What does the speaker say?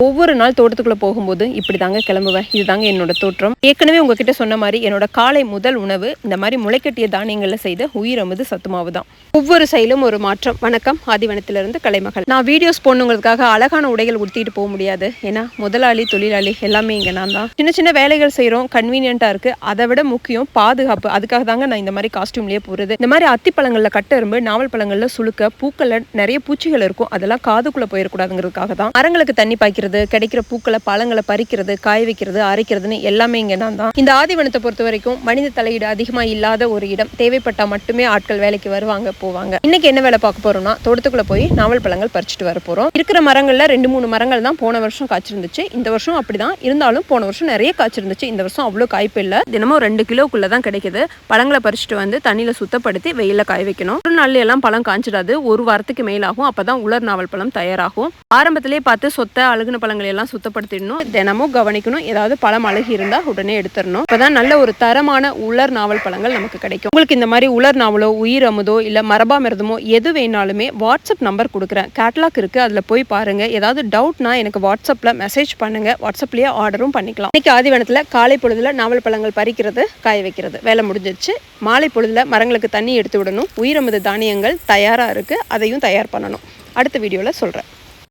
ஒவ்வொரு நாள் தோட்டத்துக்குள்ள போகும்போது இப்படி தாங்க கிளம்புவேன். இதுதாங்க என்னோட தோற்றம். ஏற்கனவே உங்ககிட்ட சொன்ன மாதிரி என்னோட காலை முதல் உணவு இந்த மாதிரி முளைக்கட்டிய தானியங்கள்ல செய்த உயிர் அமுது சத்துமாவு தான். ஒவ்வொரு செயலும் ஒரு மாற்றம். வணக்கம், ஆதிவனத்திலிருந்து கலைமகள். நான் வீடியோஸ் போடணுங்கிறதுக்காக அழகான உடைகள் உடுத்திட்டு போக முடியாது. ஏன்னா முதலாளி தொழிலாளி எல்லாமே இங்க நான் தான். சின்ன சின்ன வேலைகள் செய்யறோம், கன்வீனியன்ட்டா இருக்கு. அதை விட முக்கியம் பாதுகாப்பு. அதுக்காக தாங்க நான் இந்த மாதிரி காஸ்டியூம்லயே போறது. இந்த மாதிரி அத்திப்பழங்கள்ல கட்டெரும்பு, நாவல் பழங்கள்ல சுளுக்க, பூக்கள்ல நிறைய பூச்சிகள் இருக்கும். அதெல்லாம் காதுக்குள்ள போயிடக்கூடாதுங்கிறதுக்காக தான். மரங்களுக்கு தண்ணி பாய்க்கிறது, கிடைக்கிற பூக்களை பழங்களை பறிக்கிறது, காய வைக்கிறது, அரைக்கிறதுன்னு எல்லாமே இங்க நான் தான். இந்த ஆதிவனத்தை பொறுத்த வரைக்கும் மனித தலையீடு அதிகமா இல்லாத ஒரு இடம். தேவைப்பட்டா மட்டுமே ஆட்கள் வேலைக்கு வருவாங்க போவாங்க. இன்னைக்கு என்ன வேலை பார்க்க போறோம்னா தோட்டத்துக்குள்ள போய் நாவல் பழங்கள் பறிச்சுட்டு வர போறோம். இருக்கிற மரங்கள்ல 2-3 மரங்கள் தான் போன வருஷம் காய்ச்சிருந்துச்சு. இந்த வருஷம் அப்படிதான் இருந்தாலும் போன வருஷம் நிறைய காய்ச்சிருந்துச்சு. இந்த வருஷம் அவ்வளவு காய்ப்பு இல்லை. தினமும் 2 கிலோக்குள்ள தான் கிடைக்குது. பழங்களை பறிச்சுட்டு வந்து தண்ணியில சுத்தப்படுத்தி வெயில காய வைக்கணும். ஒரு நாள்ல எல்லாம் பழம் காய்ச்சிடாது, ஒரு வாரத்துக்கு மேலாகும். அப்பதான் உலர் நாவல் பழம் தயாராகும். ஆரம்பத்திலேயே பார்த்து சொத்தை அழுகுன பழங்களை எல்லாம் சுத்தப்படுத்திடணும். தினமும் கவனிக்கணும். ஏதாவது பழம் அழுகி இருந்தா உடனே எடுத்துடணும். அப்பதான் நல்ல ஒரு தரமான உலர் நாவல் பழங்கள் நமக்கு கிடைக்கும். உங்களுக்கு இந்த மாதிரி உலர் நாவலோ உயிர் அமுதோ இல்ல மரபாமிர்தமோ எது வேணாலுமே வாட்ஸ்அப் நம்பர் கொடுக்குறேன். கேட்டலாக் இருக்கு, அதுல போய் பாருங்க. ஏதாவது டவுட்னா எனக்கு வாட்ஸ்அப்ல மெசேஜ் பண்ணுங்க. வாட்ஸ்அப்லயே ஆர்டரும் பண்ணிக்கலாம். இன்னைக்கு ஆதிவனத்துல காலை பொழுதுல நாவல் பழங்கள் பறிக்கிறது, காய வைக்கிறது வேலை முடிஞ்சிருச்சு. மாலை பொழுதுல மரங்களுக்கு தண்ணி எடுத்து விடணும். உயிர் அமுத தானியங்கள் தயாரா இருக்கு, அதையும் தயார் பண்ணணும். அடுத்த வீடியோல சொல்றேன்.